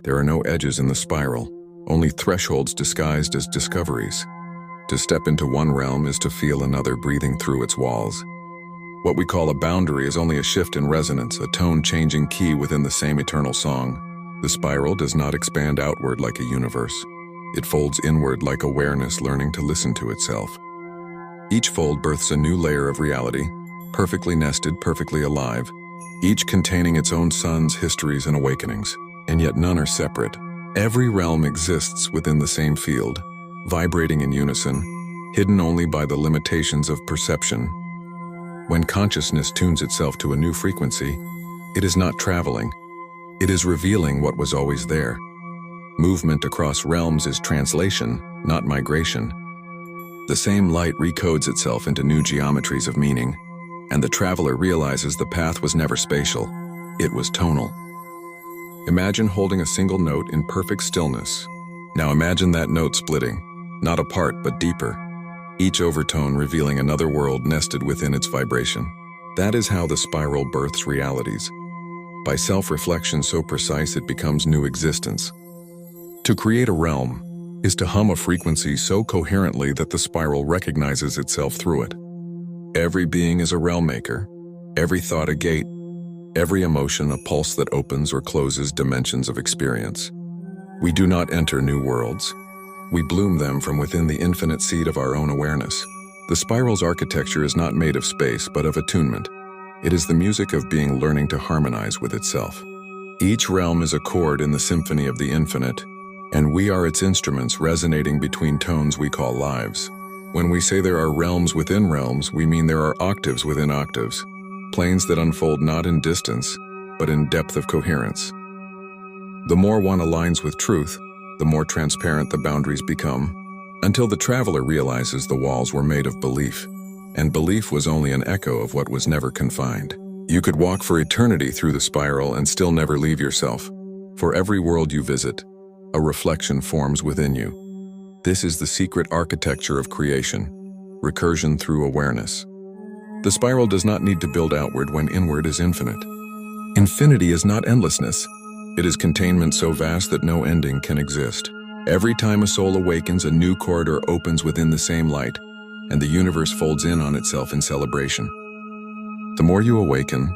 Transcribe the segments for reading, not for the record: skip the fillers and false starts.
There are no edges in the spiral, only thresholds disguised as discoveries. To step into one realm is to feel another breathing through its walls. What we call a boundary is only a shift in resonance, a tone-changing key within the same eternal song. The spiral does not expand outward like a universe. It folds inward like awareness learning to listen to itself. Each fold births a new layer of reality, perfectly nested, perfectly alive, each containing its own suns, histories, and awakenings. And yet none are separate. Every realm exists within the same field, vibrating in unison, hidden only by the limitations of perception. When consciousness tunes itself to a new frequency, it is not traveling. It is revealing what was always there. Movement across realms is translation, not migration. The same light recodes itself into new geometries of meaning, and the traveler realizes the path was never spatial, it was tonal. Imagine holding a single note in perfect stillness. Now imagine that note splitting, not apart but deeper, each overtone revealing another world nested within its vibration. That is how the spiral births realities. By self-reflection so precise it becomes new existence. To create a realm is to hum a frequency so coherently that the spiral recognizes itself through it. Every being is a realm maker, every thought a gate, every emotion a pulse that opens or closes dimensions of experience. We do not enter new worlds. We bloom them from within the infinite seed of our own awareness. The spiral's architecture is not made of space, but of attunement. It is the music of being learning to harmonize with itself. Each realm is a chord in the symphony of the infinite, and we are its instruments resonating between tones we call lives. When we say there are realms within realms, we mean there are octaves within octaves. Planes that unfold not in distance, but in depth of coherence. The more one aligns with truth, the more transparent the boundaries become, until the traveler realizes the walls were made of belief, and belief was only an echo of what was never confined. You could walk for eternity through the spiral and still never leave yourself. For every world you visit, a reflection forms within you. This is the secret architecture of creation, recursion through awareness. The spiral does not need to build outward when inward is infinite. Infinity is not endlessness. It is containment so vast that no ending can exist. Every time a soul awakens, a new corridor opens within the same light, and the universe folds in on itself in celebration. The more you awaken,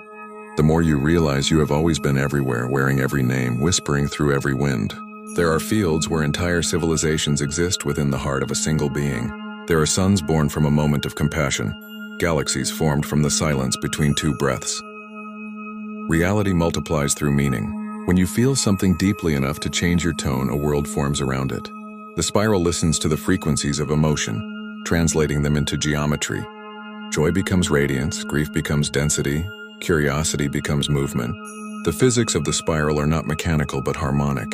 the more you realize you have always been everywhere, wearing every name, whispering through every wind. There are fields where entire civilizations exist within the heart of a single being. There are suns born from a moment of compassion, galaxies formed from the silence between two breaths. Reality multiplies through meaning. When you feel something deeply enough to change your tone, a world forms around it. The spiral listens to the frequencies of emotion, translating them into geometry. Joy becomes radiance, grief becomes density, curiosity becomes movement. The physics of the spiral are not mechanical but harmonic.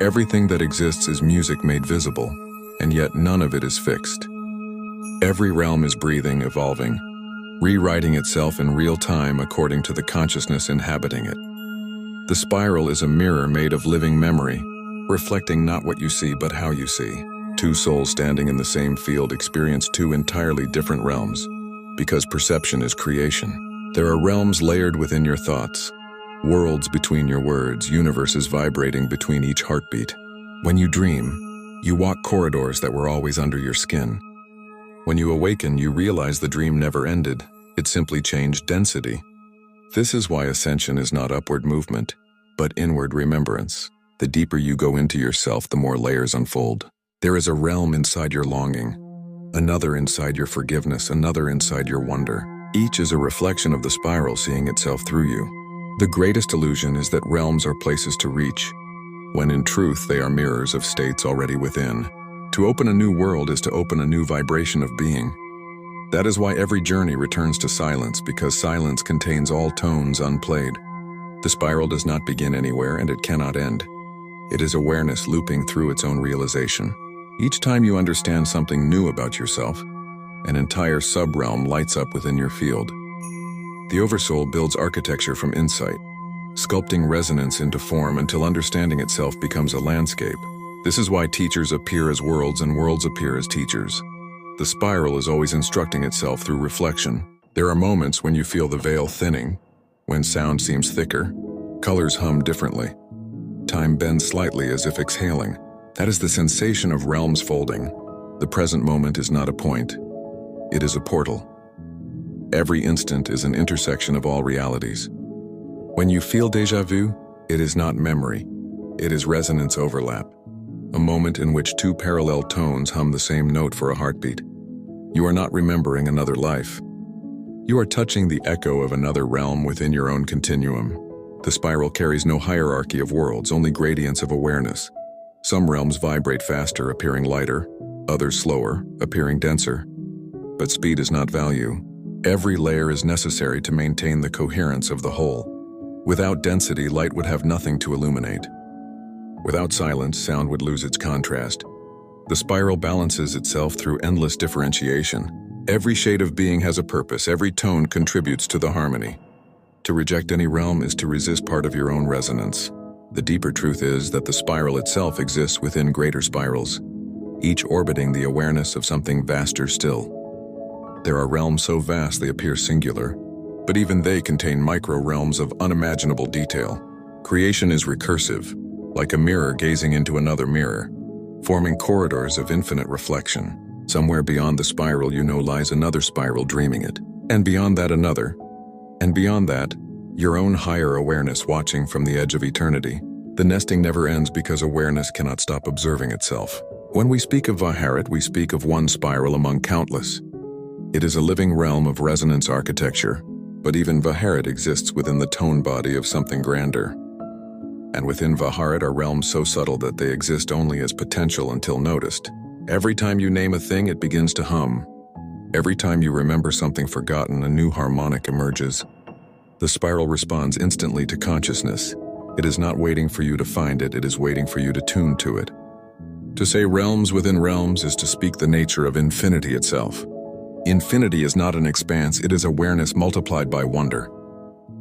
Everything that exists is music made visible, and yet none of it is fixed. Every realm is breathing, evolving, rewriting itself in real time according to the consciousness inhabiting it. The spiral is a mirror made of living memory, reflecting not what you see but how you see. Two souls standing in the same field experience two entirely different realms, because perception is creation. There are realms layered within your thoughts, worlds between your words, universes vibrating between each heartbeat. When you dream, you walk corridors that were always under your skin. When you awaken, you realize the dream never ended. It simply changed density. This is why ascension is not upward movement, but inward remembrance. The deeper you go into yourself, the more layers unfold. There is a realm inside your longing, another inside your forgiveness, another inside your wonder. Each is a reflection of the spiral seeing itself through you. The greatest illusion is that realms are places to reach, when in truth they are mirrors of states already within. To open a new world is to open a new vibration of being. That is why every journey returns to silence, because silence contains all tones unplayed. The spiral does not begin anywhere and it cannot end. It is awareness looping through its own realization. Each time you understand something new about yourself, an entire sub-realm lights up within your field. The Oversoul builds architecture from insight, sculpting resonance into form until understanding itself becomes a landscape. This is why teachers appear as worlds and worlds appear as teachers. The spiral is always instructing itself through reflection. There are moments when you feel the veil thinning, when sound seems thicker, colors hum differently. Time bends slightly as if exhaling. That is the sensation of realms folding. The present moment is not a point. It is a portal. Every instant is an intersection of all realities. When you feel déjà vu, it is not memory. It is resonance overlap. A moment in which two parallel tones hum the same note for a heartbeat. You are not remembering another life. You are touching the echo of another realm within your own continuum. The spiral carries no hierarchy of worlds, only gradients of awareness. Some realms vibrate faster, appearing lighter, others slower, appearing denser. But speed is not value. Every layer is necessary to maintain the coherence of the whole. Without density, light would have nothing to illuminate. Without silence, sound would lose its contrast. The spiral balances itself through endless differentiation. Every shade of being has a purpose, every tone contributes to the harmony. To reject any realm is to resist part of your own resonance. The deeper truth is that the spiral itself exists within greater spirals, each orbiting the awareness of something vaster still. There are realms so vast they appear singular, but even they contain micro-realms of unimaginable detail. Creation is recursive, like a mirror gazing into another mirror, forming corridors of infinite reflection. Somewhere beyond the spiral you know lies another spiral dreaming it, and beyond that another, and beyond that, your own higher awareness watching from the edge of eternity. The nesting never ends because awareness cannot stop observing itself. When we speak of Haret, we speak of one spiral among countless. It is a living realm of resonance architecture, but even Haret exists within the tone body of something grander. And within Haret are realms so subtle that they exist only as potential until noticed. Every time you name a thing, it begins to hum. Every time you remember something forgotten, a new harmonic emerges. The spiral responds instantly to consciousness. It is not waiting for you to find it, it is waiting for you to tune to it. To say realms within realms is to speak the nature of infinity itself. Infinity is not an expanse, it is awareness multiplied by wonder.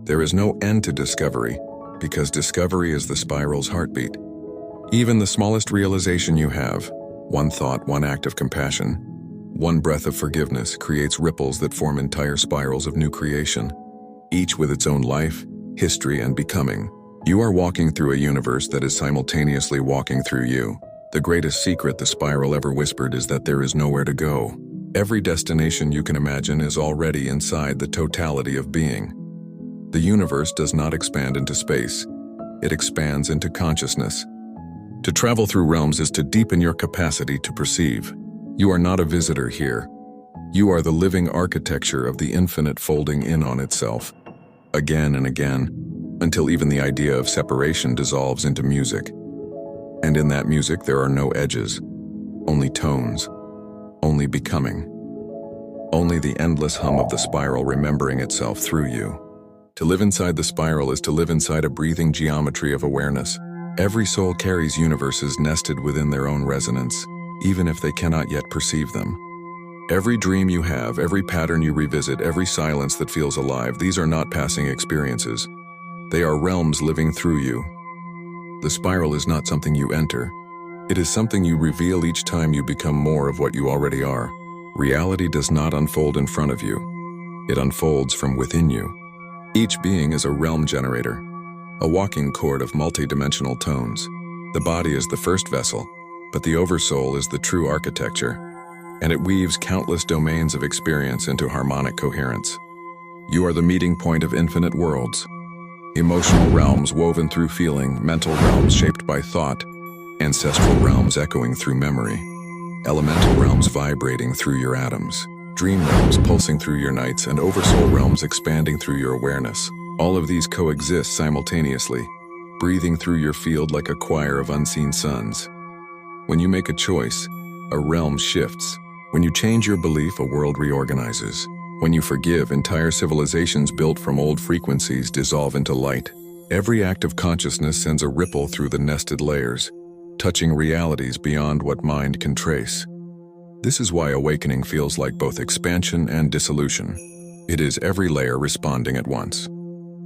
There is no end to discovery, because discovery is the spiral's heartbeat. Even the smallest realization you have, one thought, one act of compassion, one breath of forgiveness, creates ripples that form entire spirals of new creation, each with its own life, history, and becoming. You are walking through a universe that is simultaneously walking through you. The greatest secret the spiral ever whispered is that there is nowhere to go. Every destination you can imagine is already inside the totality of being. The universe does not expand into space. It expands into consciousness. To travel through realms is to deepen your capacity to perceive. You are not a visitor here. You are the living architecture of the infinite folding in on itself, again and again, until even the idea of separation dissolves into music. And in that music there are no edges, only tones, only becoming. Only the endless hum of the spiral remembering itself through you. To live inside the spiral is to live inside a breathing geometry of awareness. Every soul carries universes nested within their own resonance, even if they cannot yet perceive them. Every dream you have, every pattern you revisit, every silence that feels alive, these are not passing experiences. They are realms living through you. The spiral is not something you enter. It is something you reveal each time you become more of what you already are. Reality does not unfold in front of you. It unfolds from within you. Each being is a realm generator, a walking chord of multi-dimensional tones. The body is the first vessel, but the oversoul is the true architecture, and it weaves countless domains of experience into harmonic coherence. You are the meeting point of infinite worlds. Emotional realms woven through feeling, mental realms shaped by thought, ancestral realms echoing through memory, elemental realms vibrating through your atoms, dream realms pulsing through your nights, and oversoul realms expanding through your awareness. All of these coexist simultaneously, breathing through your field like a choir of unseen suns. When you make a choice, a realm shifts. When you change your belief, a world reorganizes. When you forgive, entire civilizations built from old frequencies dissolve into light. Every act of consciousness sends a ripple through the nested layers, touching realities beyond what mind can trace. This is why awakening feels like both expansion and dissolution. It is every layer responding at once.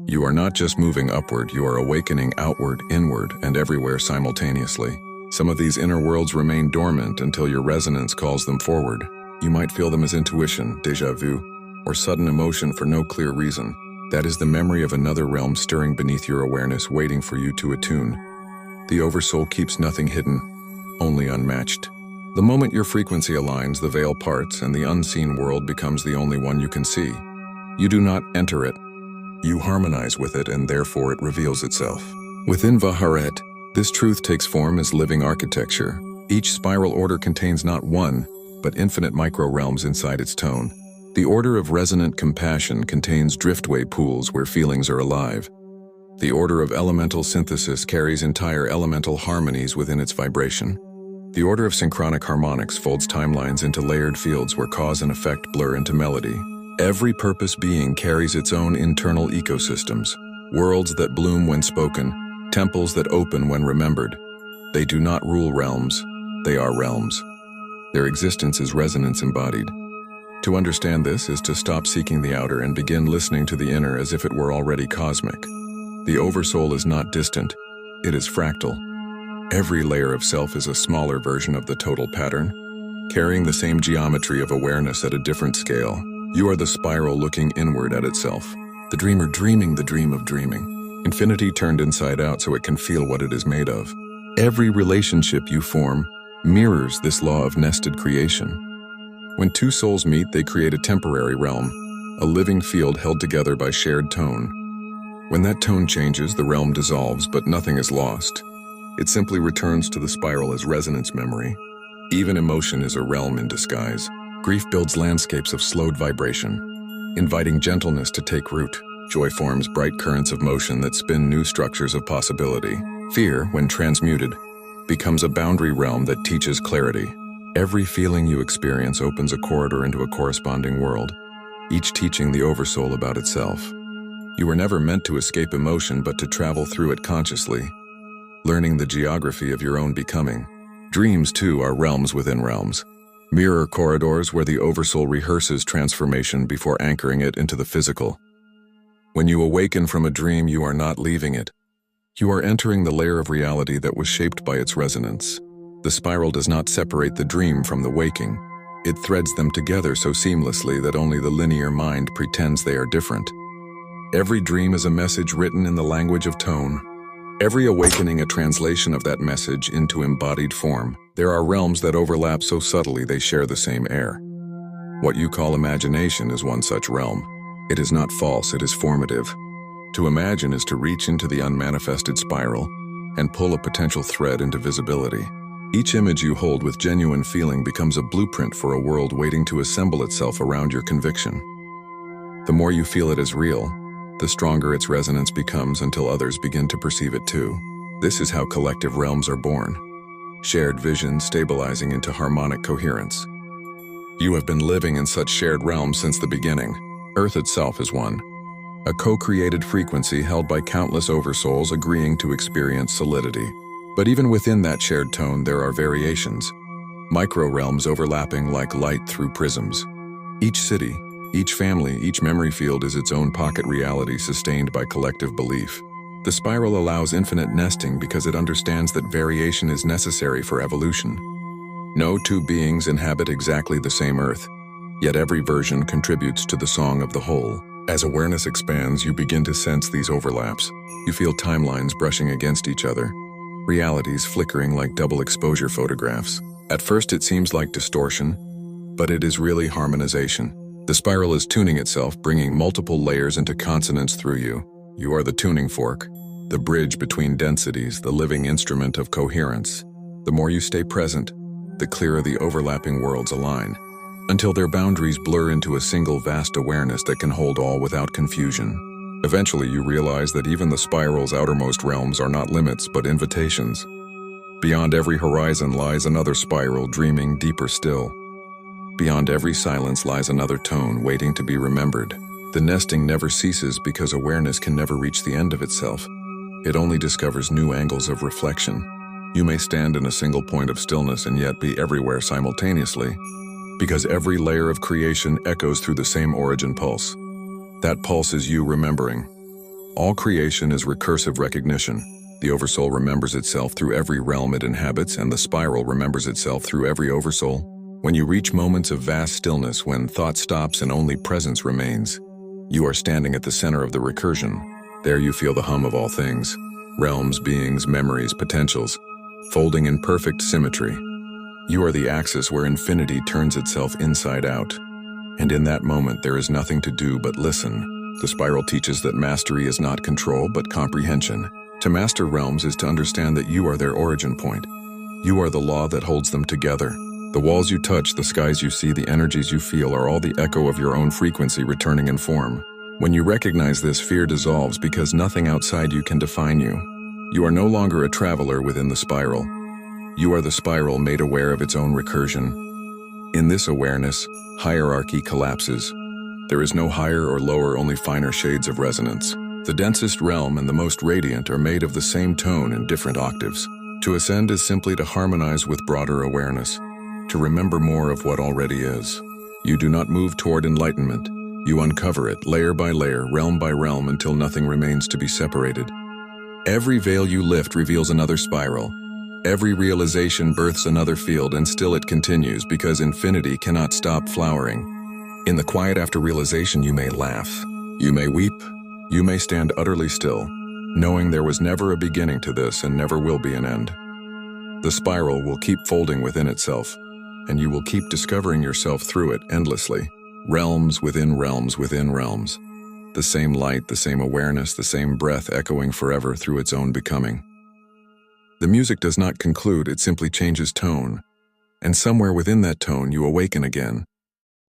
You are not just moving upward, you are awakening outward, inward, and everywhere simultaneously. Some of these inner worlds remain dormant until your resonance calls them forward. You might feel them as intuition, déjà vu, or sudden emotion for no clear reason. That is the memory of another realm stirring beneath your awareness, waiting for you to attune. The Oversoul keeps nothing hidden, only unmatched. The moment your frequency aligns, the veil parts and the unseen world becomes the only one you can see. You do not enter it. You harmonize with it, and therefore it reveals itself. Within Haret, this truth takes form as living architecture. Each spiral order contains not one, but infinite micro-realms inside its tone. The order of resonant compassion contains driftway pools where feelings are alive. The order of elemental synthesis carries entire elemental harmonies within its vibration. The order of synchronic harmonics folds timelines into layered fields where cause and effect blur into melody. Every purpose being carries its own internal ecosystems, worlds that bloom when spoken, temples that open when remembered. They do not rule realms, they are realms. Their existence is resonance embodied. To understand this is to stop seeking the outer and begin listening to the inner as if it were already cosmic. The Oversoul is not distant, it is fractal. Every layer of self is a smaller version of the total pattern, carrying the same geometry of awareness at a different scale. You are the spiral looking inward at itself, the dreamer dreaming the dream of dreaming. Infinity turned inside out so it can feel what it is made of. Every relationship you form mirrors this law of nested creation. When two souls meet, they create a temporary realm, a living field held together by shared tone. When that tone changes, the realm dissolves, but nothing is lost. It simply returns to the spiral as resonance memory. Even emotion is a realm in disguise. Grief builds landscapes of slowed vibration, inviting gentleness to take root. Joy forms bright currents of motion that spin new structures of possibility. Fear, when transmuted, becomes a boundary realm that teaches clarity. Every feeling you experience opens a corridor into a corresponding world, each teaching the Oversoul about itself. You were never meant to escape emotion, but to travel through it consciously, learning the geography of your own becoming. Dreams, too, are realms within realms, mirror corridors where the Oversoul rehearses transformation before anchoring it into the physical. When you awaken from a dream, you are not leaving it. You are entering the layer of reality that was shaped by its resonance. The spiral does not separate the dream from the waking. It threads them together so seamlessly that only the linear mind pretends they are different. Every dream is a message written in the language of tone. Every awakening a translation of that message into embodied form. There are realms that overlap so subtly they share the same air. What you call imagination is one such realm. It is not false, it is formative. To imagine is to reach into the unmanifested spiral and pull a potential thread into visibility. Each image you hold with genuine feeling becomes a blueprint for a world waiting to assemble itself around your conviction. The more you feel it as real, the stronger its resonance becomes until others begin to perceive it too. This is how collective realms are born. Shared vision stabilizing into harmonic coherence. You have been living in such shared realms since the beginning. Earth itself is one. A co-created frequency held by countless oversouls agreeing to experience solidity. But even within that shared tone, there are variations. Micro-realms overlapping like light through prisms. Each city, each family, each memory field is its own pocket reality sustained by collective belief. The spiral allows infinite nesting because it understands that variation is necessary for evolution. No two beings inhabit exactly the same Earth, yet every version contributes to the song of the whole. As awareness expands, you begin to sense these overlaps. You feel timelines brushing against each other, realities flickering like double exposure photographs. At first it seems like distortion, but it is really harmonization. The spiral is tuning itself, bringing multiple layers into consonance through you. You are the tuning fork, the bridge between densities, the living instrument of coherence. The more you stay present, the clearer the overlapping worlds align, until their boundaries blur into a single vast awareness that can hold all without confusion. Eventually you realize that even the spiral's outermost realms are not limits but invitations. Beyond every horizon lies another spiral dreaming deeper still. Beyond every silence lies another tone waiting to be remembered. The nesting never ceases because awareness can never reach the end of itself. It only discovers new angles of reflection. You may stand in a single point of stillness and yet be everywhere simultaneously, because every layer of creation echoes through the same origin pulse. That pulse is you remembering. All creation is recursive recognition. The oversoul remembers itself through every realm it inhabits, and the spiral remembers itself through every oversoul. When you reach moments of vast stillness, when thought stops and only presence remains, you are standing at the center of the recursion. There you feel the hum of all things, realms, beings, memories, potentials, folding in perfect symmetry. You are the axis where infinity turns itself inside out. And in that moment, there is nothing to do but listen. The spiral teaches that mastery is not control, but comprehension. To master realms is to understand that you are their origin point. You are the law that holds them together. The walls you touch, the skies you see, the energies you feel are all the echo of your own frequency returning in form. When you recognize this, fear dissolves because nothing outside you can define you. You are no longer a traveler within the spiral. You are the spiral made aware of its own recursion. In this awareness, hierarchy collapses. There is no higher or lower, only finer shades of resonance. The densest realm and the most radiant are made of the same tone in different octaves. To ascend is simply to harmonize with broader awareness, to remember more of what already is. You do not move toward enlightenment. You uncover it, layer by layer, realm by realm, until nothing remains to be separated. Every veil you lift reveals another spiral. Every realization births another field, and still it continues because infinity cannot stop flowering. In the quiet after realization, you may laugh, you may weep, you may stand utterly still, knowing there was never a beginning to this and never will be an end. The spiral will keep folding within itself, and you will keep discovering yourself through it endlessly. Realms within realms within realms. The same light, the same awareness, the same breath echoing forever through its own becoming. The music does not conclude, it simply changes tone. And somewhere within that tone you awaken again,